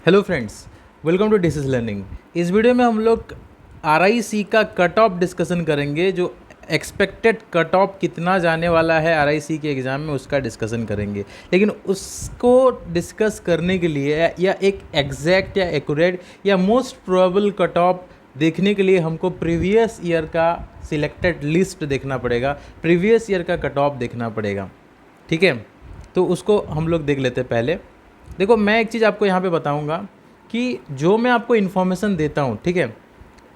Hello friends, welcome to डिसिस learning. इस video में हम लोग आरआईसी का कट ऑफ डिस्कशन करेंगे। जो एक्सपेक्टेड कट ऑफ कितना जाने वाला है आरआईसी के एग्ज़ाम में, उसका डिस्कशन करेंगे। लेकिन उसको डिस्कस करने के लिए या एक एग्जैक्ट या एक्यूरेट या मोस्ट प्रोबेबल कट ऑफ देखने के लिए हमको प्रीवियस ईयर का सिलेक्टेड लिस्ट देखना पड़ेगा, प्रीवियस ईयर का कट ऑफ देखना पड़ेगा। ठीक है, तो उसको हम लोग देख लेते हैं। पहले देखो, मैं एक चीज़ आपको यहाँ पे बताऊँगा कि जो मैं आपको इन्फॉर्मेशन देता हूँ, ठीक है,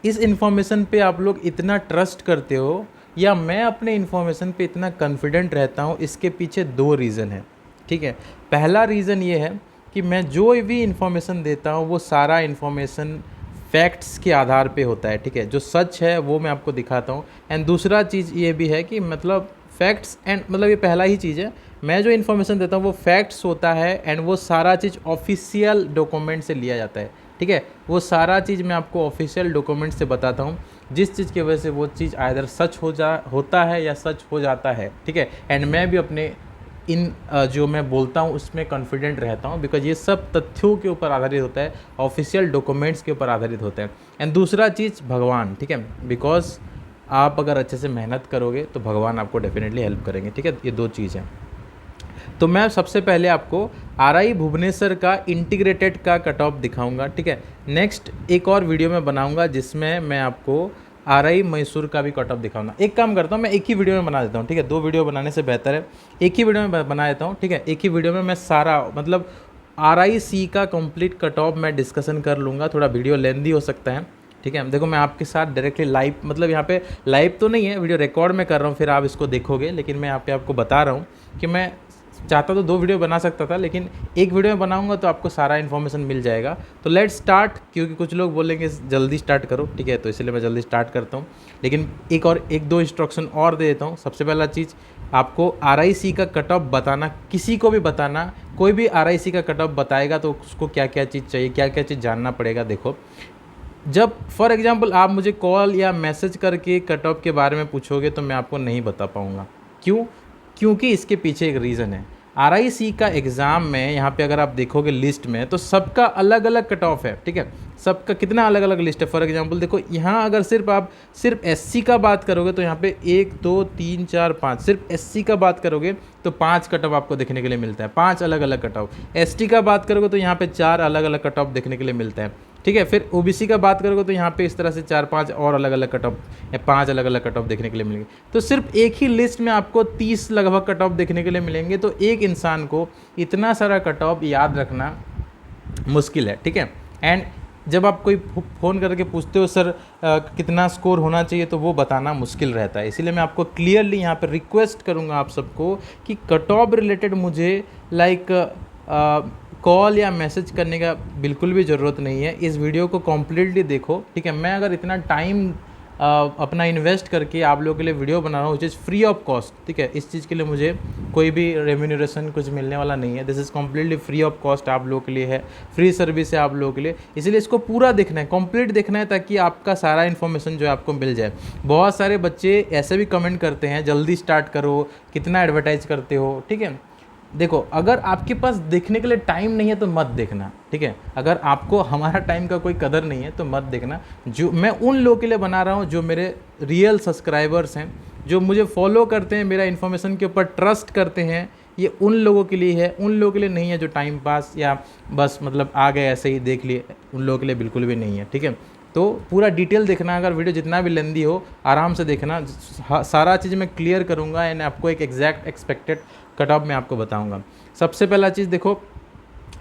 इस इन्फॉर्मेशन पे आप लोग इतना ट्रस्ट करते हो या मैं अपने इन्फॉर्मेशन पे इतना कॉन्फिडेंट रहता हूँ, इसके पीछे दो रीज़न है। ठीक है, पहला रीज़न ये है कि मैं जो भी इन्फॉर्मेशन देता हूँ वो सारा इन्फॉर्मेशन फैक्ट्स के आधार पे होता है। ठीक है, जो सच है वो मैं आपको दिखाता हूँ। एंड दूसरा चीज़ ये भी है कि मतलब फैक्ट्स एंड मतलब ये पहला ही चीज़ है, मैं जो इन्फॉर्मेशन देता हूँ वो फैक्ट्स होता है एंड वो सारा चीज़ ऑफिशियल डॉक्यूमेंट से लिया जाता है। ठीक है, वो सारा चीज़ मैं आपको ऑफिशियल डॉक्यूमेंट से बताता हूँ, जिस चीज़ की वजह से वो चीज़ आइदर सच होता है या सच हो जाता है। ठीक है, एंड मैं भी अपने इन जो मैं बोलता हूँ उसमें कॉन्फिडेंट रहता हूँ, बिकॉज ये सब तथ्यों के ऊपर आधारित होता है, ऑफिशियल डॉक्यूमेंट्स के ऊपर आधारित होता है। एंड दूसरा चीज़ भगवान। ठीक है, बिकॉज आप अगर अच्छे से मेहनत करोगे तो भगवान आपको डेफिनेटली हेल्प करेंगे। ठीक है, ये दो चीज़ हैं। तो मैं सबसे पहले आपको आरआई भुवनेश्वर का इंटीग्रेटेड का कट ऑफ दिखाऊंगा। ठीक है, नेक्स्ट एक और वीडियो में बनाऊंगा जिसमें मैं आपको आरआई मैसूर का भी कट ऑफ दिखाऊंगा। एक काम करता हूँ, मैं एक ही वीडियो में बना देता हूँ। ठीक है, दो वीडियो बनाने से बेहतर है एक ही वीडियो में बना देता हूँ। ठीक है, एक ही वीडियो में मैं सारा मतलब आरआईसी का कंप्लीट कट ऑफ मैं डिस्कशन कर लूँगा। थोड़ा वीडियो लेंदी हो सकता है। ठीक है, देखो मैं आपके साथ डायरेक्टली लाइव, मतलब यहाँ पे लाइव तो नहीं है, वीडियो रिकॉर्ड में कर रहा हूँ, फिर आप इसको देखोगे। लेकिन मैं यहाँ पे आपको बता रहा हूँ कि मैं चाहता तो दो वीडियो बना सकता था, लेकिन एक वीडियो में बनाऊंगा तो आपको सारा इन्फॉर्मेशन मिल जाएगा। तो लेट स्टार्ट, क्योंकि कुछ लोग बोलेंगे जल्दी स्टार्ट करो। ठीक है, तो इसलिए मैं जल्दी स्टार्ट करता हूँ, लेकिन एक दो इंस्ट्रक्शन और दे देता हूँ। सबसे पहला चीज़, आपको आरआईसी का कट ऑफ बताना, किसी को भी बताना, कोई भी आरआईसी का कट ऑफ बताएगा तो उसको क्या क्या चीज़ चाहिए, क्या क्या चीज़ जानना पड़ेगा। देखो, जब फॉर एग्जांपल आप मुझे कॉल या मैसेज करके कट ऑफ के बारे में पूछोगे तो मैं आपको नहीं बता पाऊँगा। क्यों? क्योंकि इसके पीछे एक रीज़न है। आरआईसी का एग्ज़ाम में यहाँ पे अगर आप देखोगे लिस्ट में तो सबका अलग अलग कट ऑफ है। ठीक है, सबका कितना अलग अलग लिस्ट है। फॉर एग्जांपल देखो, यहाँ अगर सिर्फ एससी का बात करोगे तो यहाँ पे 1 2 3 4 5, सिर्फ एससी का बात करोगे तो 5 कट ऑफ आपको देखने के लिए मिलता है, 5 अलग अलग कट ऑफ। एसटी का बात करोगे तो यहाँ पे 4 अलग अलग कट ऑफ देखने के लिए मिलता है। ठीक है, फिर ओबीसी का बात करोगे तो यहाँ पे इस तरह से 4 5 और अलग अलग कट ऑफ या 5 अलग अलग कट ऑफ देखने के लिए मिलेंगे। तो सिर्फ एक ही लिस्ट में आपको 30 लगभग कट ऑफ देखने के लिए मिलेंगे। तो एक इंसान को इतना सारा कट ऑफ याद रखना मुश्किल है। ठीक है, एंड जब आप कोई फ़ोन करके पूछते हो सर कितना स्कोर होना चाहिए, तो वो बताना मुश्किल रहता है। इसीलिए मैं आपको क्लियरली यहाँ पर रिक्वेस्ट करूँगा आप सबको कि कट ऑफ रिलेटेड मुझे लाइक कॉल या मैसेज करने का बिल्कुल भी ज़रूरत नहीं है। इस वीडियो को कम्प्लीटली देखो। ठीक है, मैं अगर इतना टाइम अपना इन्वेस्ट करके आप लोगों के लिए वीडियो बना रहा हूँ which is free of cost. ठीक है, इस चीज़ के लिए मुझे कोई भी रेम्यूनरेशन कुछ मिलने वाला नहीं है। This is completely free of cost, आप लोगों के लिए है, फ्री सर्विस है आप लोगों के लिए। इसलिए इसको पूरा देखना है, कंप्लीट देखना है, ताकि आपका सारा इन्फॉर्मेशन जो है आपको मिल जाए। बहुत सारे बच्चे ऐसे भी कमेंट करते हैं जल्दी स्टार्ट करो, कितना एडवर्टाइज करते हो। ठीक है, देखो, अगर आपके पास देखने के लिए टाइम नहीं है तो मत देखना। ठीक है, अगर आपको हमारा टाइम का कोई कदर नहीं है तो मत देखना। जो मैं उन लोगों के लिए बना रहा हूँ जो मेरे रियल सब्सक्राइबर्स हैं, जो मुझे फॉलो करते हैं, मेरा इन्फॉर्मेशन के ऊपर ट्रस्ट करते हैं, ये उन लोगों के लिए है। उन लोगों के लिए नहीं है जो टाइम पास या बस मतलब आ गए ऐसे ही देख लिए, उन लोगों के लिए बिल्कुल भी नहीं है। ठीक है, तो पूरा डिटेल देखना। अगर वीडियो जितना भी लेंदी हो आराम से देखना, सारा चीज़ मैं क्लियर करूँगा एंड आपको एक एग्जैक्ट एक्सपेक्टेड कट ऑफ मैं आपको बताऊंगा। सबसे पहला चीज़ देखो,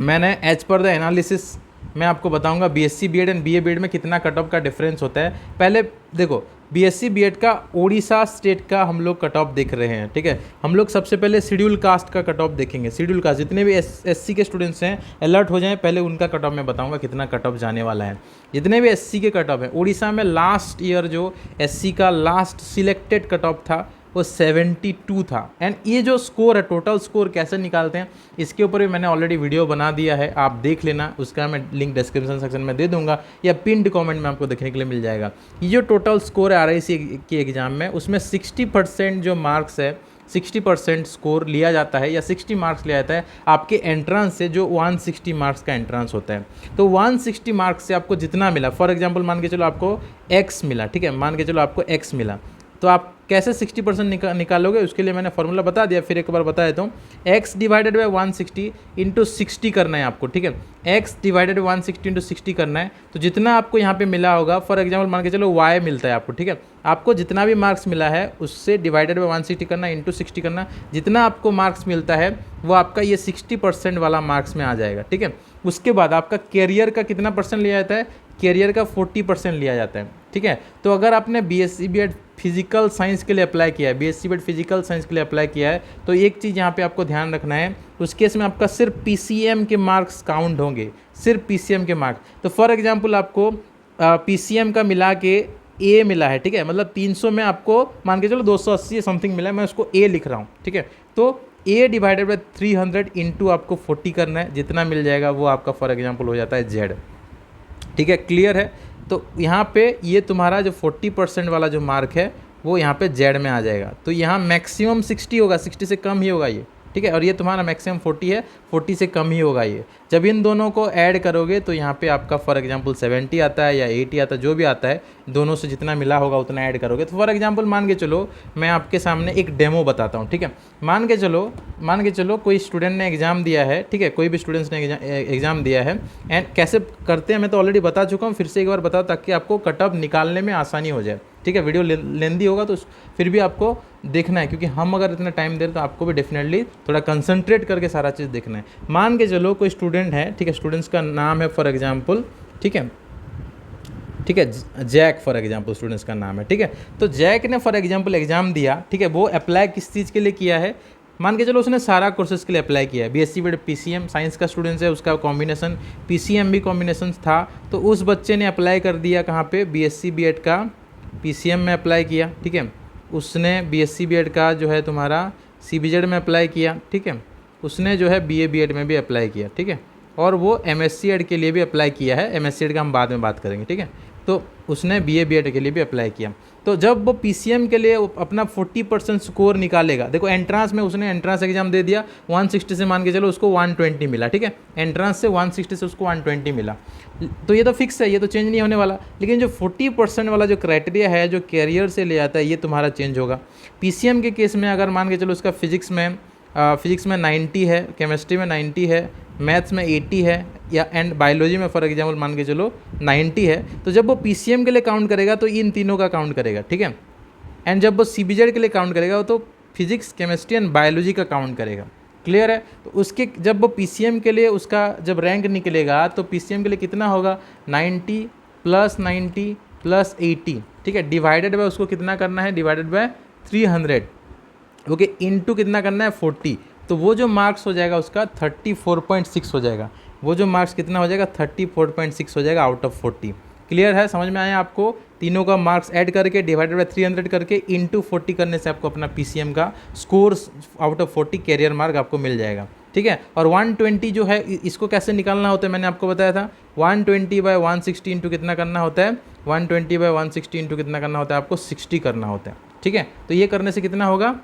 मैंने एज पर द एनालिसिस मैं आपको बताऊंगा BSc BEd and BA BEd में कितना कट ऑफ का डिफरेंस होता है। पहले देखो, बीएससी बीएड का ओडिशा स्टेट का हम लोग कट ऑफ देख रहे हैं। ठीक है, हम लोग सबसे पहले शेड्यूल कास्ट का कट ऑफ देखेंगे। शेड्यूल कास्ट जितने भी एससी के स्टूडेंट्स हैं अलर्ट हो जाएं, पहले उनका कट ऑफ मैं बताऊंगा कितना कट ऑफ जाने वाला है। जितने भी एससी के कट ऑफ हैं, ओडिशा में लास्ट ईयर जो एससी का लास्ट सिलेक्टेड कट ऑफ था वो 72 था। एंड ये जो स्कोर है, टोटल स्कोर कैसे निकालते हैं, इसके ऊपर भी मैंने ऑलरेडी वीडियो बना दिया है, आप देख लेना। उसका मैं लिंक डिस्क्रिप्शन सेक्शन में दे दूंगा या पिन्ड कमेंट में आपको देखने के लिए मिल जाएगा। ये जो टोटल स्कोर है आरआईसी के एग्ज़ाम में, उसमें 60% जो मार्क्स है, 60% स्कोर लिया जाता है या 60 मार्क्स लिया जाता है आपके एंट्रेंस से, जो 160 मार्क्स का एंट्रेंस होता है। तो 160 मार्क्स से आपको जितना मिला, फॉर एग्जांपल मान के चलो आपको x मिला, ठीक है, मान के चलो आपको x मिला, तो आप कैसे 60% निकालोगे, उसके लिए मैंने फॉर्मूला बता दिया, फिर एक बार बता देता हूँ। x डिवाइडेड बाई 160 इंटू 60 करना है आपको, ठीक है, x डिवाइडेड बाई 160 इंटू 60 करना है। तो जितना आपको यहाँ पे मिला होगा, फॉर एग्जांपल मान के चलो y मिलता है आपको, ठीक है, आपको जितना भी मार्क्स मिला है उससे डिवाइडेड बाई 160 करना, इंटू 60 करना, जितना आपको मार्क्स मिलता है वो आपका ये 60% वाला मार्क्स में आ जाएगा, ठीक है। उसके बाद आपका कैरियर का कितना परसेंट लिया जाता है, कैरियर का 40% लिया जाता है, ठीक है। तो अगर आपने BSc B.Ed फिजिकल साइंस के लिए अप्लाई किया है, BSc B.Ed फिजिकल साइंस के लिए अप्लाई किया है, तो एक चीज़ यहाँ पे आपको ध्यान रखना है, उस केस में आपका सिर्फ PCM के मार्क्स काउंट होंगे, सिर्फ PCM के मार्क्स। तो फॉर एग्जांपल आपको PCM का मिला के A मिला है, ठीक है, मतलब 300 में आपको मान के चलो 280 समथिंग मिला है, मैं उसको A लिख रहा हूँ, ठीक है। तो A डिवाइडेड बाई 300 इंटू आपको 40 करना है, जितना मिल जाएगा वो आपका फॉर एग्जांपल हो जाता है Z, ठीक है, क्लियर है। तो यहाँ पे ये तुम्हारा जो 40% वाला जो मार्क है वो यहाँ पे Z में आ जाएगा। तो यहाँ मैक्सिमम 60 होगा, 60 से कम ही होगा ये, ठीक है, और ये तुम्हारा मैक्सिमम 40 है, 40 से कम ही होगा ये। जब इन दोनों को ऐड करोगे तो यहाँ पे आपका फॉर एग्जांपल 70 आता है या 80 आता है, जो भी आता है, दोनों से जितना मिला होगा उतना ऐड करोगे। तो फॉर एग्जांपल मान के चलो मैं आपके सामने एक डेमो बताता हूँ, ठीक है। मान के चलो कोई स्टूडेंट ने एग्ज़ाम दिया है, ठीक है, कोई भी स्टूडेंट्स ने एग्ज़ाम दिया है, एंड कैसे करते हैं मैं तो ऑलरेडी बता चुका हूँ, फिर से एक बार बताओ ताकि आपको कट ऑफ निकालने में आसानी हो जाए, ठीक है। वीडियो लेंदी होगा तो फिर भी आपको देखना है, क्योंकि हम अगर इतना टाइम दे रहे तो आपको भी डेफिनेटली थोड़ा कंसंट्रेट करके सारा चीज़ देखना है। मान के चलो कोई स्टूडेंट है, ठीक है, स्टूडेंट्स का नाम है फॉर एग्जांपल, ठीक है, जैक फॉर एग्जांपल स्टूडेंट्स का नाम है, ठीक है। तो जैक ने फॉर एग्जांपल एग्ज़ाम दिया, ठीक है, वो अप्लाई किस चीज़ के लिए किया है, मान के चलो उसने सारा कोर्सेज़ के लिए अप्लाई किया है। BSc B.Ed PCM साइंस का स्टूडेंट्स है, उसका कॉम्बिनेशन PCM भी कॉम्बिनेशन था, तो उस बच्चे ने अप्लाई कर दिया कहाँ पे, BSc B.Ed का PCM में अप्लाई किया, ठीक है। उसने BSc B.Ed का जो है तुम्हारा CBZ में अप्लाई किया, ठीक है। उसने जो है BA B.Ed में भी अप्लाई किया, ठीक है, और वो MSc ED के लिए भी अप्लाई किया है, MSc ED का हम बाद में बात करेंगे, ठीक है। तो उसने BA B.Ed के लिए भी अप्लाई किया। तो जब वो PCM के लिए अपना 40% स्कोर निकालेगा, देखो एंट्रांस में उसने एंट्रांस एग्जाम दे दिया, 160 से मान के चलो उसको 120 मिला, ठीक है, एंट्रांस से 160 से उसको 120 मिला, तो ये तो फिक्स है, ये तो चेंज नहीं होने वाला। लेकिन जो 40% वाला जो क्राइटेरिया है जो कैरियर से ले आता है, ये तुम्हारा चेंज होगा। PCM के केस में अगर मान के चलो उसका फिजिक्स में 90 है, केमिस्ट्री में 90 है, मैथ्स में 80 है, या एंड बायोलॉजी में फॉर एग्जांपल मान के चलो 90 है, तो जब वो PCM के लिए काउंट करेगा तो इन तीनों का काउंट करेगा, ठीक है। एंड जब वो CBZ के लिए काउंट करेगा तो फिजिक्स, केमिस्ट्री एंड बायोलॉजी का काउंट करेगा, क्लियर है। तो उसके जब वो PCM के लिए उसका जब रैंक निकलेगा तो PCM के लिए कितना होगा, 90 + 80, ठीक है, डिवाइडेड बाय उसको कितना करना है, डिवाइडेड बाय 300, ओके, इनटू कितना करना है 40, तो वो जो मार्क्स हो जाएगा उसका 34.6 हो जाएगा, वो जो मार्क्स कितना हो जाएगा 34.6 हो जाएगा आउट ऑफ 40। क्लियर है, समझ में आया आपको। तीनों का मार्क्स ऐड करके डिवाइडेड बाय 300 करके इंटू 40 करने से आपको अपना PCM का score out of 40 career mark आपको मिल जाएगा, ठीक है। और 120 जो है इसको कैसे निकालना होता है मैंने आपको बताया था, 120/160 इंटू कितना करना होता है, 120/160 इंटू कितना करना होता है आपको 60 करना होता है, ठीक है। तो ये करने से कितना होगा,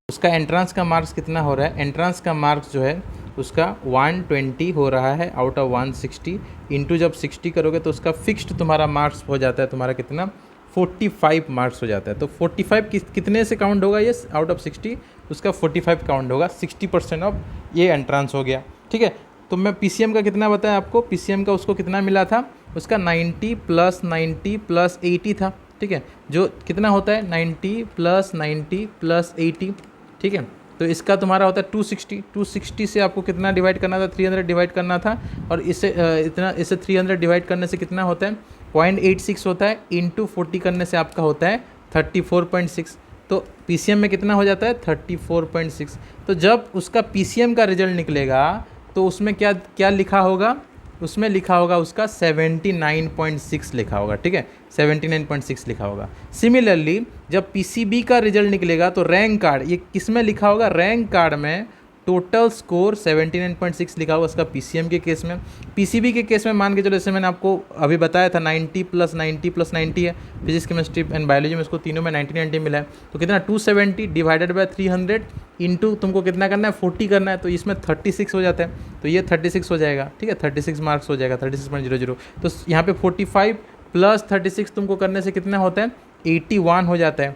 उसका एंट्रांस का मार्क्स कितना हो रहा है, एंट्रांस का मार्क्स जो है उसका 120 हो रहा है आउट ऑफ 160, इंटू जब 60 करोगे तो उसका फिक्स्ड तुम्हारा मार्क्स हो जाता है, तुम्हारा कितना 45 मार्क्स हो जाता है। तो 45 कितने से काउंट होगा ये, आउट ऑफ 60 उसका 45 काउंट होगा, 60% ऑफ ये एंट्रांस हो गया, ठीक है। तो मैं PCM का कितना बताया आपको, PCM का उसको कितना मिला था, उसका 90 + 90 + 80 था, ठीक है, जो कितना होता है 90 + 90 + 80, ठीक है। तो इसका तुम्हारा होता है 260 से आपको कितना डिवाइड करना था, 300 डिवाइड करना था, और इससे 300 डिवाइड करने से कितना होता है 0.86 होता है, इंटू 40 करने से आपका होता है 34.6। तो PCM में कितना हो जाता है 34.6। तो जब उसका PCM का रिजल्ट निकलेगा तो उसमें क्या क्या लिखा होगा, उसमें लिखा होगा उसका 79.6 लिखा होगा, ठीक है, 79.6 लिखा होगा। सिमिलरली जब PCB का रिजल्ट निकलेगा तो रैंक कार्ड, ये किस में लिखा होगा, रैंक कार्ड में टोटल स्कोर 79.6 लिखा हुआ उसका पीसीएम के केस में। पीसीबी के केस में मान के चलो, जैसे मैंने आपको अभी बताया था 90 + 90 + 90 है, फिजिक्स केमिस्ट्री एंड बायोलॉजी में उसको तीनों में 90 मिला है। तो कितना 270 डिवाइडेड बाय 300 इंटू तुमको कितना करना है 40 करना है, तो इसमें 36 हो जाता है, तो ये 36 हो जाएगा, ठीक है, 36 मार्क्स हो जाएगा, 36.00। तो यहाँ पे 45 + 36 तुमको करने से कितना होता है 81 हो जाता है,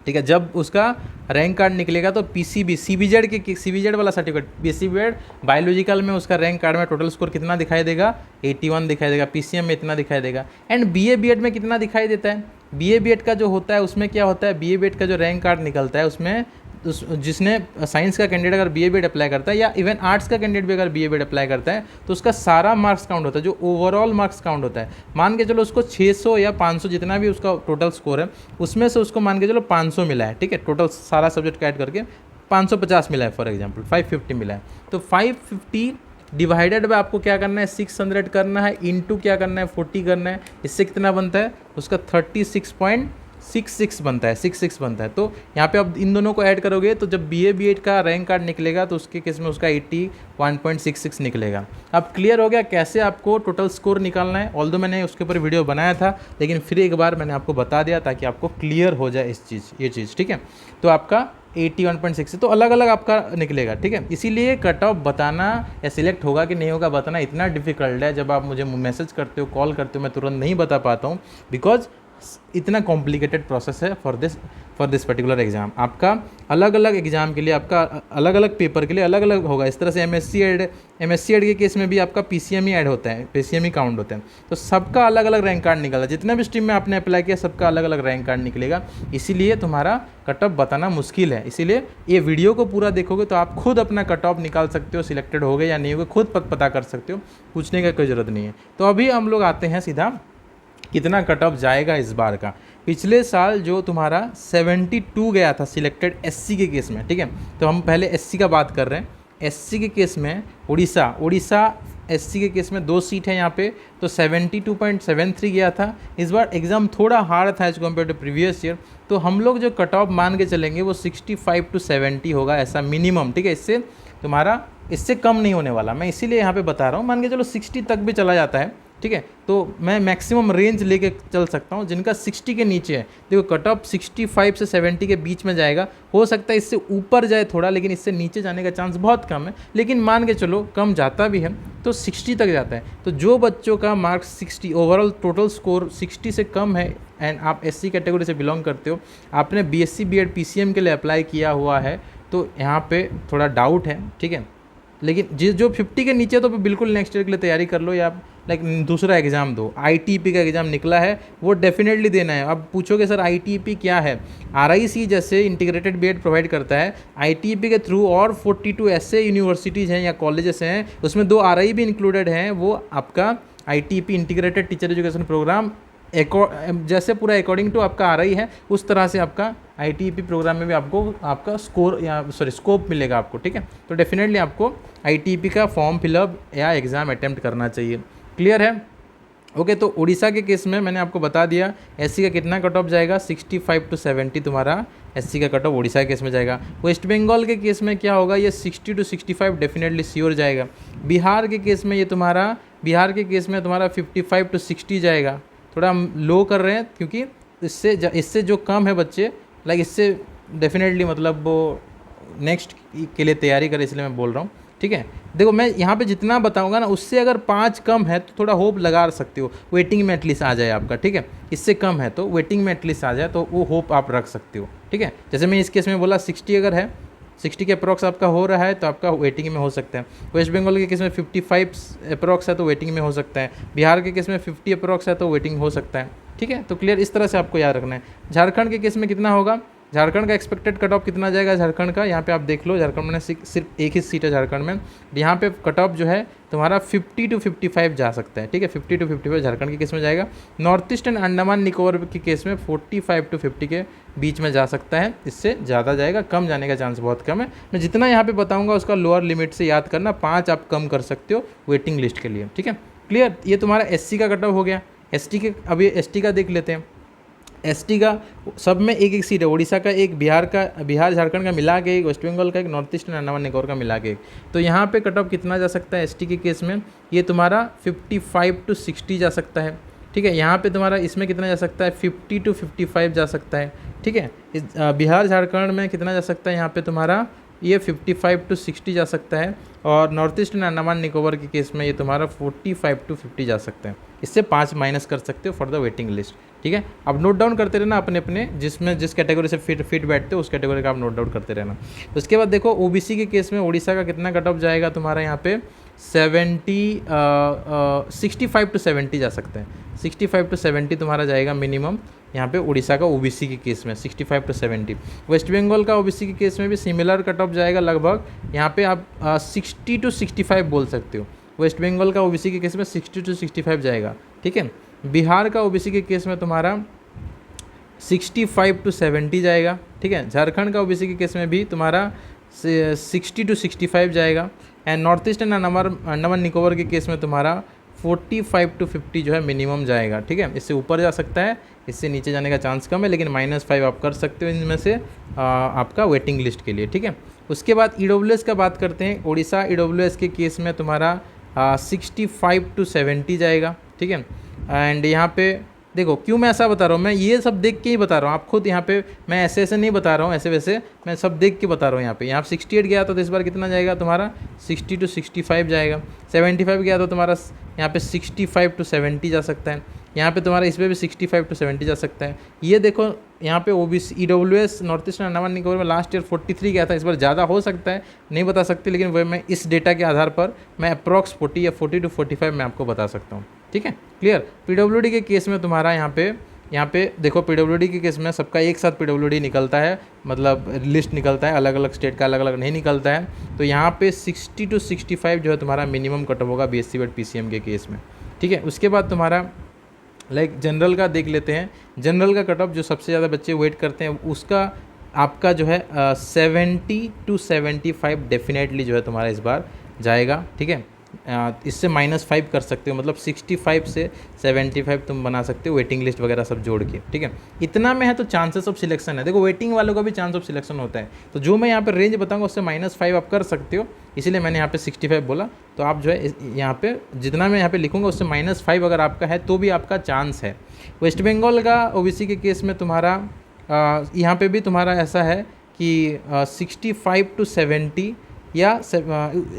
ठीक है। जब उसका रैंक कार्ड निकलेगा तो पीसीबी सीबीजेड वाला सर्टिफिकेट, पीसीबीजेड बायोलॉजिकल में उसका रैंक कार्ड में टोटल स्कोर कितना दिखाई देगा 81 दिखाई देगा, पीसीएम में इतना दिखाई देगा। एंड बीए बीएड में कितना दिखाई देता है, बीए बीएड का जो होता है उसमें क्या होता है, बीए बीएड का जो रैंक कार्ड निकलता है उसमें जिसने साइंस का कैंडिडेट अगर बीए बीएड अप्लाई करता है या इवन आर्ट्स का कैंडिडेट भी अगर बीए बीएड अप्लाई करता है तो उसका सारा मार्क्स काउंट होता है, जो ओवरऑल मार्क्स काउंट होता है। मान के चलो उसको 600 या 500 जितना भी उसका टोटल स्कोर है उसमें से उसको मान के चलो 500 मिला है, ठीक है, टोटल सारा सब्जेक्ट का ऐड करके 550 मिला है, फॉर एग्जाम्पल 550 मिला है, तो 550 डिवाइडेड बाय आपको क्या करना है 600 करना है, इंटू क्या करना है 40 करना है, इससे कितना बनता है उसका 36.66 बनता है, 66 बनता है। तो यहाँ पे आप इन दोनों को ऐड करोगे तो जब बीए बीएड का रैंक कार्ड निकलेगा तो उसके केस में उसका 81.66 निकलेगा। अब क्लियर हो गया कैसे आपको टोटल स्कोर निकालना है। ऑल्दो मैंने उसके ऊपर वीडियो बनाया था लेकिन फिर एक बार मैंने आपको बता दिया ताकि आपको क्लियर हो जाए ये चीज़, ठीक है। तो आपका 81.6 तो अलग अलग आपका निकलेगा, ठीक है। इसीलिए कट ऑफ बताना या सिलेक्ट होगा कि नहीं होगा बताना इतना डिफिकल्ट है। जब आप मुझे मैसेज करते हो, कॉल करते हो, मैं तुरंत नहीं बता पाता हूँ बिकॉज इतना कॉम्प्लिकेटेड प्रोसेस है फॉर दिस पर्टिकुलर एग्जाम। आपका अलग अलग एग्जाम के लिए, आपका अलग अलग पेपर के लिए अलग अलग होगा। इस तरह से एमएससी एड के केस में भी आपका पीसीएम ही ऐड होता है, पीसीएम ही काउंट होता है। तो सबका अलग अलग रैंक कार्ड निकला, जितना भी स्ट्रीम में आपने अप्लाई किया सबका अलग अलग रैंक कार्ड निकलेगा। इसीलिए तुम्हारा कट ऑफ बताना मुश्किल है। इसीलिए ये वीडियो को पूरा देखोगे तो आप खुद अपना कट ऑफ निकाल सकते हो, सिलेक्टेड हो गए या नहीं हो गए खुद पता कर सकते हो, पूछने का कोई ज़रूरत नहीं है। तो अभी हम लोग आते हैं सीधा कितना कट ऑफ जाएगा इस बार का। पिछले साल जो तुम्हारा 72 गया था सिलेक्टेड एससी के केस में, ठीक है। तो हम पहले एससी का बात कर रहे हैं। एससी के केस में उड़ीसा एससी के केस में 2 सीट है यहाँ पे, तो 72.73 गया था। इस बार एग्ज़ाम थोड़ा हार्ड था as compare to previous year, तो हम लोग जो कट ऑफ मान के चलेंगे वो 65 to 70 होगा, ऐसा मिनिमम, ठीक है। इससे कम नहीं होने वाला, मैं इसीलिए यहाँ पे बता रहा हूँ। मान के चलो 60 तक भी चला जाता है, ठीक है, तो मैं मैक्सिमम रेंज लेके चल सकता हूँ जिनका 60 के नीचे है। देखो कट ऑफ 65 से 70 के बीच में जाएगा, हो सकता है इससे ऊपर जाए थोड़ा, लेकिन इससे नीचे जाने का चांस बहुत कम है। लेकिन मान के चलो कम जाता भी है तो 60 तक जाता है। तो जो बच्चों का मार्क्स 60 ओवरऑल टोटल स्कोर 60 से कम है एंड आप एससी कैटेगरी से बिलोंग करते हो, आपने बीएससी बीएड पीसीएम के लिए अप्लाई किया हुआ है, तो यहाँ पे थोड़ा डाउट है, ठीक है। लेकिन जो 50 के नीचे तो बिल्कुल नेक्स्ट ईयर के लिए तैयारी कर लो, या लाइक दूसरा एग्ज़ाम दो। आईटीपी का एग्ज़ाम निकला है वो डेफिनेटली देना है। अब पूछोगे सर आईटीपी क्या है, आरआईसी जैसे इंटीग्रेटेड बीएड प्रोवाइड करता है, आईटीपी के थ्रू और 42 ऐसे यूनिवर्सिटीज़ हैं या कॉलेजेस हैं, उसमें 2 आरआई भी इंक्लूडेड हैं। वो आपका ITP integrated teacher education program जैसे पूरा अकॉर्डिंग टू आपका आरआई है उस तरह से आपका आईटीपी प्रोग्राम में भी आपका स्कोप मिलेगा आपको, ठीक है। तो डेफिनेटली आपको आईटीपी का फॉर्म फिलअप या एग्ज़ाम अटेम्प्ट करना चाहिए। क्लियर है? ओके। तो उड़ीसा के केस में मैंने आपको बता दिया एससी का कितना कट ऑफ जाएगा, 65 to 70 तुम्हारा एससी का कट ऑफ उड़ीसा के केस में जाएगा। वेस्ट बंगाल के केस में क्या होगा, ये 60 to 65 डेफिनेटली श्योर जाएगा। बिहार के केस में तुम्हारा 55 to 60 जाएगा। थोड़ा हम लो कर रहे हैं क्योंकि इससे जो कम है बच्चे, लाइक इससे डेफिनेटली मतलब वो नेक्स्ट के लिए तैयारी करें, इसलिए मैं बोल रहा हूँ, ठीक है। देखो मैं यहाँ पे जितना बताऊँगा ना उससे अगर 5 कम है तो थोड़ा होप लगा सकते हो, वेटिंग में एटलीस्ट आ जाए आपका, ठीक है। इससे कम है तो वेटिंग में एटलीस्ट आ जाए तो वो होप आप रख सकते हो, ठीक है। जैसे मैं इस केस में बोला 60 अगर है, 60 के अप्रॉक्स आपका हो रहा है तो आपका वेटिंग में हो सकता है। वेस्ट बंगाल के केस में 55 अप्रॉक्स है तो वेटिंग में हो सकता है। बिहार के केस में 50 अप्रॉक्स है तो वेटिंग हो सकता है, ठीक है। तो क्लियर, इस तरह से आपको याद रखना है। झारखंड के केस में कितना होगा, झारखंड का एक्सपेक्टेड कट ऑफ कितना जाएगा झारखंड का, यहाँ पे आप देख लो। झारखंड में सिर्फ एक ही सीट है झारखंड में, यहाँ पे कट ऑफ जो है तुम्हारा 50 to 55 जा सकता है, ठीक है। 50 to 55 झारखंड के केस में जाएगा। North east and Andaman Nicobar के केस में 45 to 50 के बीच में जा सकता है, इससे ज़्यादा जाएगा, कम जाने का चांस बहुत कम है। मैं जितना यहाँ पे बताऊँगा उसका लोअर लिमिट से याद करना, 5 आप कम कर सकते हो वेटिंग लिस्ट के लिए, ठीक है। क्लियर, ये तुम्हारा एससी का कट ऑफ हो गया। एसटी का देख लेते हैं। एसटी का सब में एक एक सीट है, उड़ीसा का एक, बिहार झारखंड का मिला के एक, वेस्ट बंगाल का एक, north east and Andaman Nicobar का मिला के एक। तो यहाँ पे कट ऑफ कितना जा सकता है एसटी के केस में, ये तुम्हारा 55 to 60 जा सकता है। ठीक है, यहाँ पे तुम्हारा इसमें कितना जा सकता है 50 to 55 जा सकता है। ठीक है, बिहार झारखंड में कितना जा सकता है यहाँ पे तुम्हारा ये 55 to 60 जा सकता है, और north east and Andaman Nicobar के केस में ये तुम्हारा 45 to 50 जा सकता है। इससे 5 माइनस कर सकते हो फॉर द वेटिंग लिस्ट। ठीक है, अब नोट डाउन करते रहना अपने अपने जिसमें जिस कैटेगरी से फिट बैठते हो उस कैटेगरी का आप नोट डाउन करते रहना। तो उसके बाद देखो ओबीसी के केस में उड़ीसा का कितना कट ऑफ जाएगा तुम्हारा यहाँ पे 65 to 70 जा सकते हैं। 65 to 70 तुम्हारा जाएगा मिनिमम यहाँ पे उड़ीसा का ओबीसी के केस में 65 to 70। वेस्ट बंगाल का ओबीसी के केस में भी सिमिलर कट ऑफ जाएगा लगभग, यहाँ पे आप 60 to 65 बोल सकते हो। वेस्ट बंगाल का ओबीसी के केस में 60 to 65 जाएगा। ठीक है, बिहार का ओबीसी के केस में तुम्हारा 65 to 70 जाएगा। ठीक है, झारखंड का ओबीसी के केस में भी तुम्हारा 60 to 65 जाएगा, and north east and Andaman Nicobar के केस में तुम्हारा 45 to 50 जो है मिनिमम जाएगा। ठीक है, इससे ऊपर जा सकता है, इससे नीचे जाने का चांस कम है, लेकिन -5 आप कर सकते हो इनमें से आपका वेटिंग लिस्ट के लिए। ठीक है, उसके बाद ईडब्ल्यूएस का बात करते हैं। उड़ीसा ईडब्ल्यूएस के केस में तुम्हारा 65 to 70 जाएगा। ठीक है, एंड यहाँ पे देखो क्यों मैं ऐसा बता रहा हूँ, मैं ये सब देख के ही बता रहा हूँ, आप खुद यहाँ पे मैं ऐसे नहीं बता रहा हूँ, ऐसे वैसे मैं सब देख के बता रहा हूँ। यहाँ पे 68 गया तो इस बार कितना जाएगा तुम्हारा 60 to 65 जाएगा। 75 गया तो तुम्हारा यहाँ पे 65 to 70 जा सकता है। यहाँ पे तुम्हारा इस पर भी 65 to 70 जा सकता है। ये देखो यहाँ पे OBC EWS north east Andaman Nicobar में लास्ट ईयर 43 गया था, इस बार ज़्यादा हो सकता है, नहीं बता सकते, लेकिन वह मैं इस डेटा के आधार पर मैं अप्रॉक्स 40 या 40 to 45 मैं आपको बता सकता हूँ। ठीक है, क्लियर। पीडब्ल्यूडी के केस में तुम्हारा यहाँ पे देखो पीडब्ल्यूडी के केस में सबका एक साथ पीडब्ल्यूडी निकलता है, मतलब लिस्ट निकलता है, अलग अलग स्टेट का अलग अलग नहीं निकलता है। तो यहाँ पे 60 to 65 जो है तुम्हारा मिनिमम कट ऑफ होगा बीएससी बट पीसीएम के केस में। ठीक है, उसके बाद तुम्हारा जनरल का देख लेते हैं। जनरल का कट ऑफ जो सबसे ज़्यादा बच्चे वेट करते हैं उसका आपका जो है 70 to 75 डेफिनेटली जो है तुम्हारा इस बार जाएगा। ठीक है, इससे -5 कर सकते हो, मतलब 65 से 75 तुम बना सकते हो वेटिंग लिस्ट वगैरह सब जोड़ के। ठीक है, इतना में है तो चांसेस ऑफ सिलेक्शन है। देखो वेटिंग वालों का भी चांस ऑफ सिलेक्शन होता है, तो जो मैं यहाँ पे रेंज बताऊंगा उससे -5 आप कर सकते हो, इसीलिए मैंने यहाँ पे 65 बोला। तो आप जो है यहाँ पे जितना मैं यहाँ पे लिखूंगा उससे -5 अगर आपका है तो भी आपका चांस है। वेस्ट बंगाल का ओबीसी के केस में तुम्हारा यहाँ पे भी तुम्हारा ऐसा है कि 65 to 70 या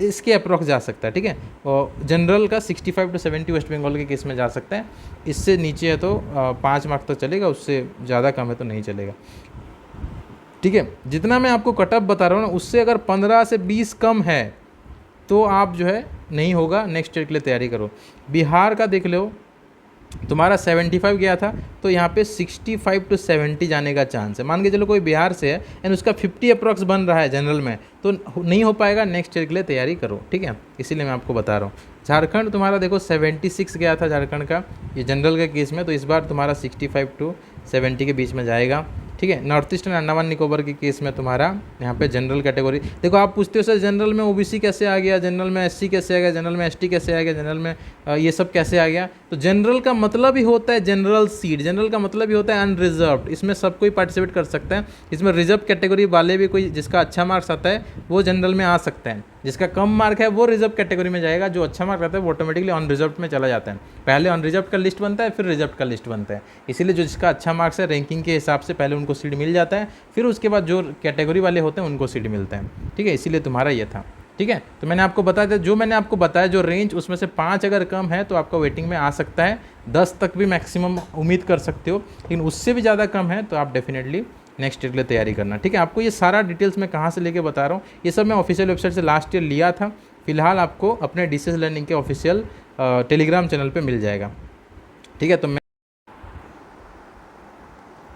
इसके अप्रॉक्स जा सकता है। ठीक है, और जनरल का 65 to 70 वेस्ट बंगाल के केस में जा सकता है, इससे नीचे है तो 5 मार्क्स तक चलेगा, उससे ज़्यादा कम है तो नहीं चलेगा। ठीक है, जितना मैं आपको कट ऑफ बता रहा हूँ ना उससे अगर 15 से 20 कम है तो आप जो है नहीं होगा, नेक्स्ट ईयर के लिए तैयारी करो। बिहार का देख लो तुम्हारा 75 गया था, तो यहाँ पे 65 to 70 जाने का चांस है। मान के चलो कोई बिहार से है एंड उसका 50 अप्रॉक्स बन रहा है जनरल में, तो नहीं हो पाएगा, नेक्स्ट ईयर के लिए तैयारी करो। ठीक है, इसीलिए मैं आपको बता रहा हूँ। झारखंड तुम्हारा देखो 76 गया था झारखंड का ये जनरल के केस में, तो इस बार तुम्हारा 65 to 70 के बीच में जाएगा। ठीक है, north east and Andaman Nicobar के केस में तुम्हारा यहाँ पे जनरल कैटेगरी देखो, आप पूछते हो सर जनरल में ओबीसी कैसे आ गया, जनरल में एससी कैसे आ गया, जनरल में एसटी कैसे आ गया, जनरल में ये सब कैसे आ गया। तो जनरल का मतलब ही होता है जनरल सीट, जनरल का मतलब ही होता है अनरिजर्व्ड, इसमें सब कोई पार्टिसिपेट कर सकता है। इसमें रिजर्व कैटेगरी वाले भी कोई जिसका अच्छा मार्क्स आता है वो जनरल में आ सकता है, जिसका कम मार्क है वो रिजर्व कैटेगरी में जाएगा, जो अच्छा मार्क आता है वो ऑटोमेटिकली अनरिजर्व में चला जाता है। पहले अनरिजर्व का लिस्ट बनता है फिर रिजर्व का लिस्ट बनता है, इसीलिए जो जिसका अच्छा मार्क्स है रैंकिंग के हिसाब से पहले उनको सीट मिल जाता है, फिर उसके बाद जो कैटेगरी वाले होते हैं उनको सीट मिलता है। ठीक है, इसीलिए तुम्हारा ये था। ठीक है, तो मैंने आपको बताया था, जो मैंने आपको बताया जो रेंज उसमें से 5 अगर कम है तो आपका वेटिंग में आ सकता है, 10 तक भी मैक्सिमम उम्मीद कर सकते हो, लेकिन उससे भी ज़्यादा कम है तो आप डेफिनेटली नेक्स्ट ईयर के लिए तैयारी करना। ठीक है, आपको ये सारा डिटेल्स मैं कहाँ से लेके बता रहा हूँ, ये सब मैं ऑफिशियल वेबसाइट से लास्ट ईयर लिया था। फिलहाल आपको अपने डीसीएस लर्निंग के ऑफिशियल टेलीग्राम चैनल पे मिल जाएगा। ठीक है, तो मैं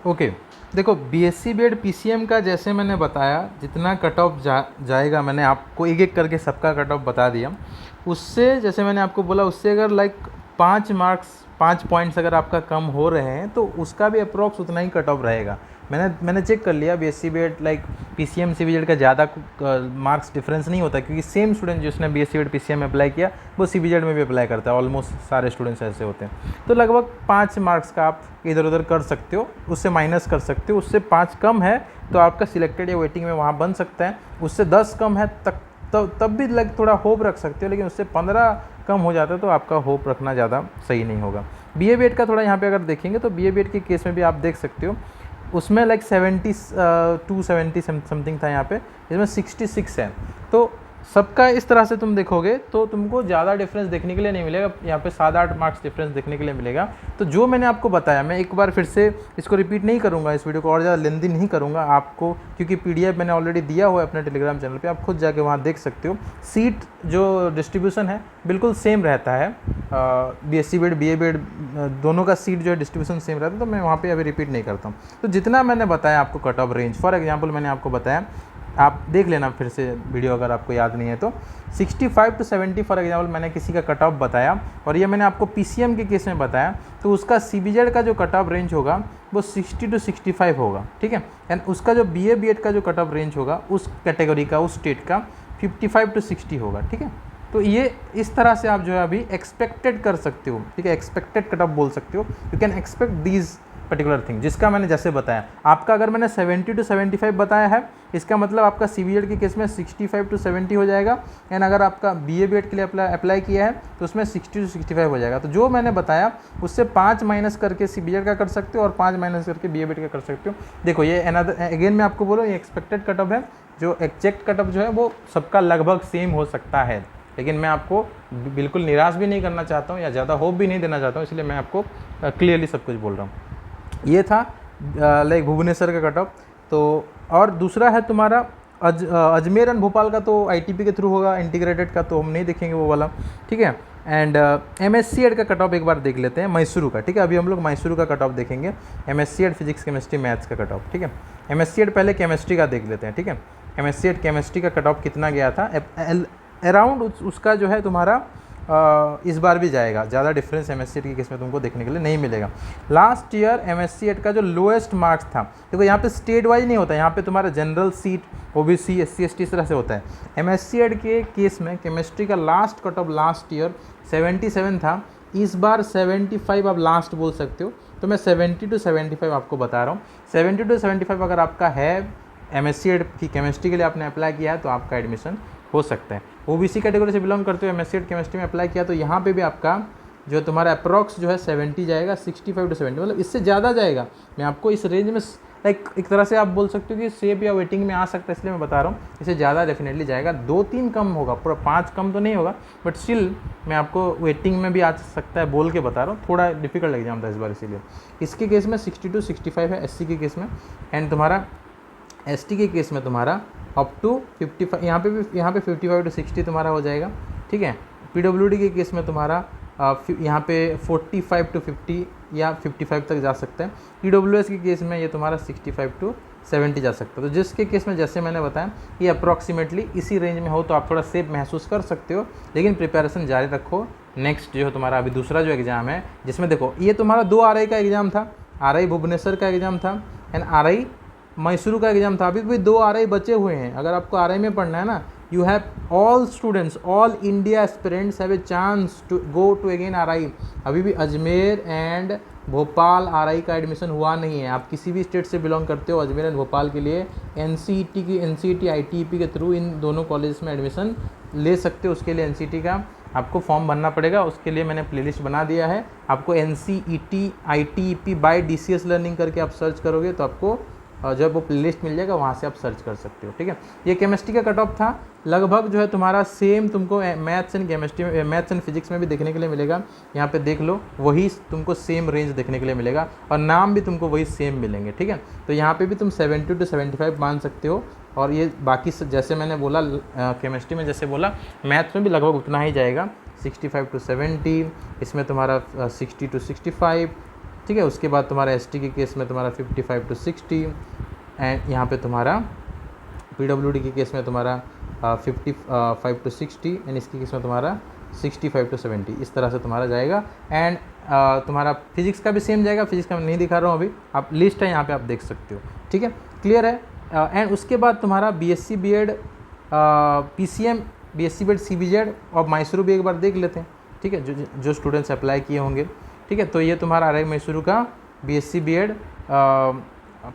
ओके देखो बीएससी बीएड पीसीएम का जैसे मैंने बताया जितना कट ऑफ जाएगा, मैंने आपको एक एक करके सबका कट ऑफ बता दिया। उससे जैसे मैंने आपको बोला उससे अगर लाइक 5 मार्क्स 5 पॉइंट्स अगर आपका कम हो रहे हैं तो उसका भी अप्रॉक्स उतना ही कट ऑफ रहेगा। मैंने चेक कर लिया, BSc B.Ed like PCM CBZ का ज़्यादा मार्क्स डिफरेंस नहीं होता, क्योंकि सेम स्टूडेंट जिसने BSc B.Ed PCM में अप्लाई किया वो CBZ में भी अप्लाई करता है, ऑलमोस्ट सारे स्टूडेंट्स ऐसे होते हैं। तो लगभग 5 मार्क्स का आप इधर उधर कर सकते हो, उससे माइनस कर सकते हो, उससे 5 कम है तो आपका सिलेक्टेड या वेटिंग में वहाँ बन सकता है, उससे 10 कम है तब भी लाइक थोड़ा होप रख सकते हो, लेकिन उससे 15 कम हो जाता है तो आपका होप रखना ज़्यादा सही नहीं होगा। BA B.Ed का थोड़ा यहाँ पे अगर देखेंगे तो BA B.Ed के केस में भी आप देख सकते हो, उसमें लाइक 70 समथिंग था, यहाँ पे इसमें 66 है। तो सबका इस तरह से तुम देखोगे तो तुमको ज़्यादा डिफरेंस देखने के लिए नहीं मिलेगा, यहाँ पे 7-8 मार्क्स डिफरेंस देखने के लिए मिलेगा। तो जो मैंने आपको बताया, मैं एक बार फिर से इसको रिपीट नहीं करूँगा, इस वीडियो को और ज़्यादा लेंथी नहीं करूँगा आपको, क्योंकि PDF मैंने ऑलरेडी दिया हुआ है अपने टेलीग्राम चैनल पे, आप खुद जाके वहाँ देख सकते हो। सीट जो डिस्ट्रीब्यूशन है बिल्कुल सेम रहता है, BSc B.Ed BA B.Ed दोनों का सीट जो है डिस्ट्रीब्यूशन सेम रहता है, तो मैं वहाँ पे अभी रिपीट नहीं करता हूँ। तो जितना मैंने बताया आपको cut off range, for example मैंने आपको बताया, आप देख लेना फिर से वीडियो अगर आपको याद नहीं है तो, 65 to 70 फॉर एग्जांपल मैंने किसी का कट ऑफ बताया, और ये मैंने आपको PCM के केस में बताया, तो उसका CBZ का जो कट ऑफ रेंज होगा वो 60 to 65 होगा, ठीक है। एंड उसका जो BA B.Ed का जो कट ऑफ रेंज होगा उस कैटेगरी का, उस स्टेट का 55 to 60 होगा, ठीक है। तो ये इस तरह से आप जो है अभी एक्सपेक्टेड कर सकते हो, ठीक है, एक्सपेक्टेड कट ऑफ बोल सकते हो, you can expect these particular thing, जिसका मैंने जैसे बताया आपका, अगर मैंने 70 to 75 बताया है, इसका मतलब आपका CBZ के केस में 65 to 70 हो जाएगा, एंड अगर आपका BA B.Ed के लिए अप्लाई किया है तो उसमें 60 to 65 हो जाएगा। तो जो मैंने बताया उससे 5 माइनस करके CBZ का कर सकते हो और 5 माइनस करके BA B.Ed का कर सकते हो। देखो ये अगेन मैं आपको बोलूँ, ये एक्सपेक्टेड कट ऑफ है, जो एग्जैक्ट कट ऑफ जो है वो सबका लगभग सेम हो सकता है, लेकिन मैं आपको बिल्कुल निराश भी नहीं करना चाहता हूँ या ज़्यादा होप भी नहीं देना चाहता हूँ, इसलिए मैं आपको क्लियरली सब कुछ बोल रहा हूँ। ये था लाइक भुवनेश्वर का कट ऑफ। तो और दूसरा है तुम्हारा अजमेर एंड भोपाल का, तो ITP के थ्रू होगा, इंटीग्रेटेड का तो हम नहीं देखेंगे वो वाला, ठीक है। एंड MSc ED का कट ऑफ एक बार देख लेते हैं, मैसूरू का, ठीक है। अभी हम लोग मैसूरू का कट ऑफ देखेंगे, MSc ED physics chemistry maths का कट ऑफ, ठीक है। MSc ED पहले केमिस्ट्री का देख लेते हैं, ठीक है। MSc ED केमिस्ट्री का कट ऑफ कितना गया था, अराउंड उसका जो है तुम्हारा इस बार भी जाएगा, ज़्यादा डिफरेंस MSc ED के केस में तुमको देखने के लिए नहीं मिलेगा। लास्ट ईयर MSc ED का जो लोएस्ट मार्क्स था, देखो यहाँ पे स्टेट वाइज नहीं होता, यहाँ पे तुम्हारा general seat, OBC SC ST इस तरह से होता है। MSc ED के केस में केमिस्ट्री का last cut off last year 77 था, इस बार 75 आप लास्ट बोल सकते हो, तो मैं 70 to 75 आपको बता रहा हूँ। 70 to 75 अगर आपका है, MSc ED की केमिस्ट्री के लिए आपने अप्लाई किया है तो आपका एडमिशन हो सकता है। OBC कैटेगरी से बिलोंग करते हो, MSc ED केमिस्ट्री में अप्लाई किया तो यहाँ पे भी आपका जो तुम्हारा अप्रॉक्स जो है 70 जाएगा, 65 to 70, मतलब इससे ज़्यादा जाएगा। मैं आपको इस रेंज में लाइक एक तरह से आप बोल सकते हो कि सेब या वेटिंग में आ सकता है, इसलिए मैं बता रहा हूँ, इससे ज़्यादा डेफिनेटली जाएगा। 2-3 कम होगा, पूरा 5 कम तो नहीं होगा, बट स्टिल मैं आपको वेटिंग में भी आ सकता है बोल के बता रहा हूँ, थोड़ा डिफिकल्ट एग्जाम था इस बार, इसीलिए। इसके केस में 60 to 65 है SC के केस में, एंड तुम्हारा ST के केस में तुम्हारा अप टू 55, यहाँ पे 55 to 60 तुम्हारा हो जाएगा, ठीक है। PWD के केस में तुम्हारा यहाँ पे 45 to 50 या 55 तक जा सकता है। EWS के केस में ये तुम्हारा 65 to 70 जा सकता है। तो जिसके केस में जैसे मैंने बताया ये अप्रॉक्सीमेटली इसी रेंज में हो तो आप थोड़ा सेफ महसूस कर सकते हो, लेकिन प्रिपरेशन जारी रखो। नेक्स्ट जो है तुम्हारा अभी दूसरा जो एग्ज़ाम है, जिसमें देखो ये तुम्हारा 2 RI का एग्ज़ाम था, RI भुवनेश्वर का एग्ज़ाम था एंड RI मैसूरू का एग्जाम था। अभी भी 2 RI बचे हुए हैं। अगर आपको RI में पढ़ना है ना, you have all students, all India aspirants have a chance to go to again RI। अभी भी अजमेर एंड भोपाल RI का एडमिशन हुआ नहीं है। आप किसी भी स्टेट से बिलोंग करते हो, अजमेर एंड भोपाल के लिए NCET ITEP के थ्रू इन दोनों कॉलेज में एडमिशन ले सकते हो। उसके लिए NCET का आपको फॉर्म भरना पड़ेगा, उसके लिए मैंने प्लेलिस्ट बना दिया है। आपको NCET ITEP by DCS learning करके आप सर्च करोगे तो आपको जब वो प्लेलिस्ट मिल जाएगा, वहाँ से आप सर्च कर सकते हो, ठीक है। ये केमिस्ट्री का कट ऑफ था, लगभग जो है तुम्हारा सेम तुमको मैथ्स एंड केमिस्ट्री में, मैथ्स एंड फिजिक्स में भी देखने के लिए मिलेगा। यहाँ पे देख लो, वही तुमको सेम रेंज देखने के लिए मिलेगा और नाम भी तुमको वही सेम मिलेंगे, ठीक है। तो यहाँ पे भी तुम 70 to 75 मान सकते हो। और ये बाकी जैसे मैंने बोला केमिस्ट्री में जैसे बोला, मैथ्स में भी लगभग उतना ही जाएगा, 65 to 70, इसमें तुम्हारा 60 to 65, ठीक है। उसके बाद तुम्हारा ST के केस में तुम्हारा 55 to 60, एंड यहाँ पे तुम्हारा PWD के केस में तुम्हारा 55 to 60, एंड इसके केस में तुम्हारा 65 to 70, इस तरह से तुम्हारा जाएगा। एंड तुम्हारा फिजिक्स का भी सेम जाएगा, फिजिक्स का मैं नहीं दिखा रहा हूँ अभी, आप लिस्ट है यहाँ पे आप देख सकते हो, ठीक है, क्लियर है। एंड उसके बाद तुम्हारा BSc BEd PCM, BSc BEd CBZ और मैसूरू भी एक बार देख लेते हैं, ठीक है, जो स्टूडेंट्स अप्लाई किए होंगे, ठीक है। तो ये तुम्हारा RI मैसूरू का बीएससी बीएड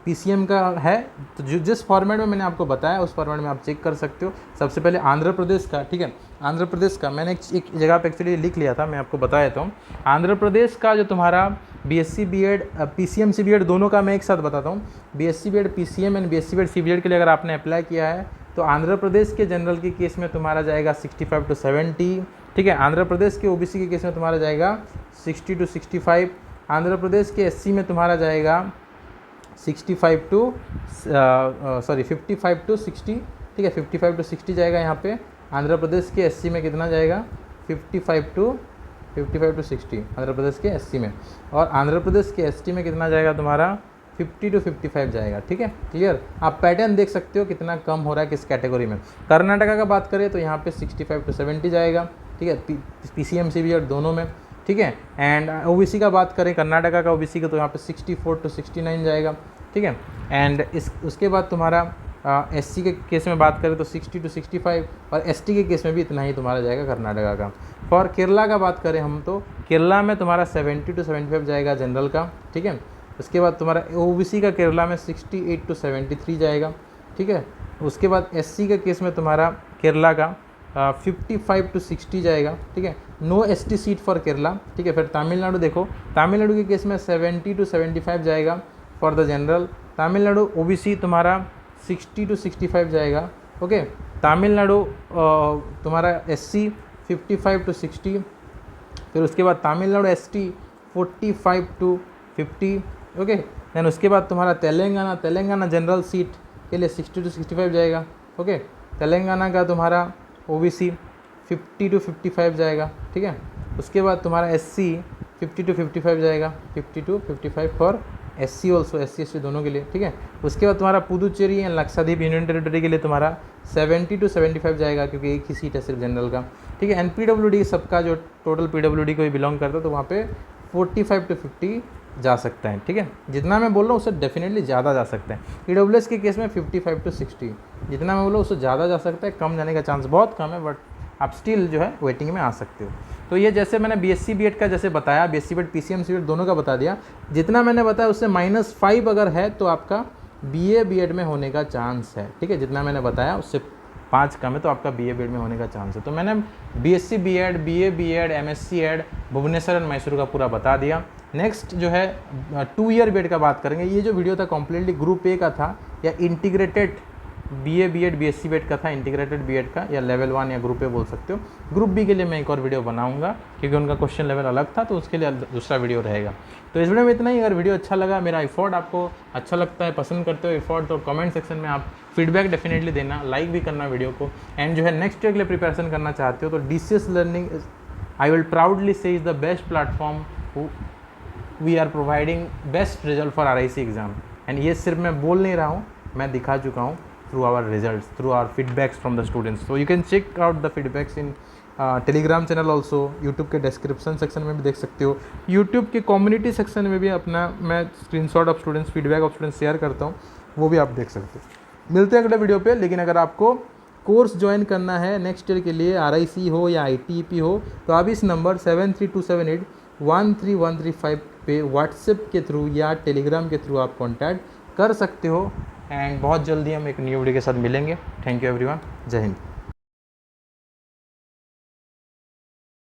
पीसीएम का है। तो जिस फॉर्मेट में मैंने आपको बताया उस फॉर्मेट में आप चेक कर सकते हो। सबसे पहले आंध्र प्रदेश का, ठीक है, आंध्र प्रदेश का मैंने एक जगह पे एक्चुअली लिख लिया था, मैं आपको बता देता हूँ। आंध्र प्रदेश का जो तुम्हारा बीएससी बीएड पीसीएम सीबीएड दोनों का मैं एक साथ बताता हूँ। BSc BEd PCM and BSc BEd सीबीएड के लिए अगर आपने अप्लाई किया है तो आंध्र प्रदेश के जनरल के केस में तुम्हारा जाएगा 65 to 70, ठीक है। आंध्र प्रदेश के ओबीसी के केस में तुम्हारा जाएगा 60 to 65। आंध्र प्रदेश के एससी में तुम्हारा जाएगा 55 to 60, ठीक है, 55 to 60 जाएगा यहाँ पे। आंध्र प्रदेश के एससी में कितना जाएगा 55 to 60 आंध्र प्रदेश के एससी में। और आंध्र प्रदेश के एसटी में कितना जाएगा तुम्हारा 50 to 55 जाएगा, ठीक है, क्लियर। आप पैटर्न देख सकते हो कितना कम हो रहा है किस कैटेगरी में। कर्नाटका का बात करें तो यहाँ पे 65 to 70 जाएगा, ठीक है, पीसीएम सीबीएड दोनों में, ठीक है। एंड ओबीसी का बात करें कर्नाटका का ओबीसी का तो यहाँ पे 64 to 69 जाएगा, ठीक है। एंड उसके बाद तुम्हारा एससी के केस में बात करें तो 60 to 65 और एसटी के केस में भी इतना ही तुम्हारा जाएगा कर्नाटका का। फॉर केरला का बात करें हम तो केरला में तुम्हारा 70 to 75 जाएगा जनरल का, ठीक है। उसके बाद तुम्हारा ओबीसी का केरला में 68 to 73 जाएगा, ठीक है। उसके बाद एससी के केस में तुम्हारा केरला का 55 to 60 जाएगा, ठीक है। No ST seat for Kerala, ठीक है। फिर तमिलनाडु देखो, तमिलनाडु के केस में 70 to 75 जाएगा for the general. Tamil Nadu OBC तुम्हारा 60 to 65 जाएगा, ओके। तमिलनाडु तुम्हारा एससी 55 to 60। फिर उसके बाद Tamil Nadu ST 45 to 50, okay. Then उसके बाद तुम्हारा तेलंगाना जनरल सीट के लिए 60 to 65 जाएगा, ओके। तेलंगाना का तुम्हारा ओबीसी 50 to 55 जाएगा, ठीक है। उसके बाद तुम्हारा एससी 50 to 55 जाएगा, 50 to 55 for SC also, SC ST दोनों के लिए, ठीक है। उसके बाद तुम्हारा Puducherry and Lakshadweep union territory के लिए तुम्हारा 70 to 75 जाएगा क्योंकि एक ही सीट है सिर्फ जनरल का, ठीक है। एंड पीडब्ल्यूडी सबका जो टोटल पीडब्ल्यूडी को बिलोंग करता है तो वहाँ पे 45 to 50 जा सकता है, ठीक है। जितना मैं बोल रहा हूँ उससे डेफिनेटली ज़्यादा जा सकता है। ईडब्ल्यूएस के केस में 55 to 60, जितना मैं बोल रहा हूँ उससे ज़्यादा जा सकता है, कम जाने का चांस बहुत कम है, बट आप स्टिल जो है वेटिंग में आ सकते हो। तो ये जैसे मैंने बीएससी बीएड का जैसे बताया, बीएससी बीएड पीसीएम सीबीएड दोनों का बता दिया, जितना मैंने बताया उससे -5 अगर है तो आपका बीए बीएड में होने का चांस है, ठीक है। जितना मैंने बताया उससे 5 कम है तो आपका बीए बीएड में होने का चांस है। तो मैंने BSc BEd, BA BEd, MSc Ed, Bhubaneswar and Mysore का पूरा बता दिया। नेक्स्ट जो है 2 ईयर बीएड का बात करेंगे। ये जो वीडियो था कम्प्लीटली ग्रुप ए का था या integrated BA BEd BSc BEd का था, इंटीग्रेटेड बीएड का, या लेवल 1 या ग्रुप ए बोल सकते हो। ग्रुप बी के लिए मैं एक और वीडियो बनाऊंगा क्योंकि उनका क्वेश्चन लेवल अलग था, तो उसके लिए दूसरा वीडियो रहेगा। तो इस वीडियो में इतना ही। अगर वीडियो अच्छा लगा, मेरा एफर्ट आपको अच्छा लगता है, पसंद करते हो एफर्ट, तो कमेंट सेक्शन में आप फीडबैक डेफिनेटली देना, लाइक भी करना वीडियो को। एंड जो है नेक्स्ट ईयर के लिए प्रिपरेशन करना चाहते हो तो DCS learning I will proudly say is the best platform. We are providing best result for RIC exam. And ये सिर्फ मैं बोल नहीं रहा हूँ, मैं दिखा चुका हूँ through our results, through our feedbacks from the students. So you can check out the feedbacks in Telegram channel also, YouTube के description section में भी देख सकते हो, YouTube के community section में भी अपना मैं screenshot of students, feedback of students share करता हूँ, वो भी आप देख सकते हो। मिलते हैं अगले वीडियो पे। लेकिन अगर आपको कोर्स ज्वाइन करना है नेक्स्ट ईयर के लिए, RIC हो या ITEP हो, तो आप इस नंबर 7327813135 पे व्हाट्सएप के थ्रू या टेलीग्राम के थ्रू आप कॉन्टैक्ट कर सकते हो। एंड बहुत जल्दी हम एक न्यू वीडियो के साथ मिलेंगे। थैंक यू एवरीवन, जय हिंद।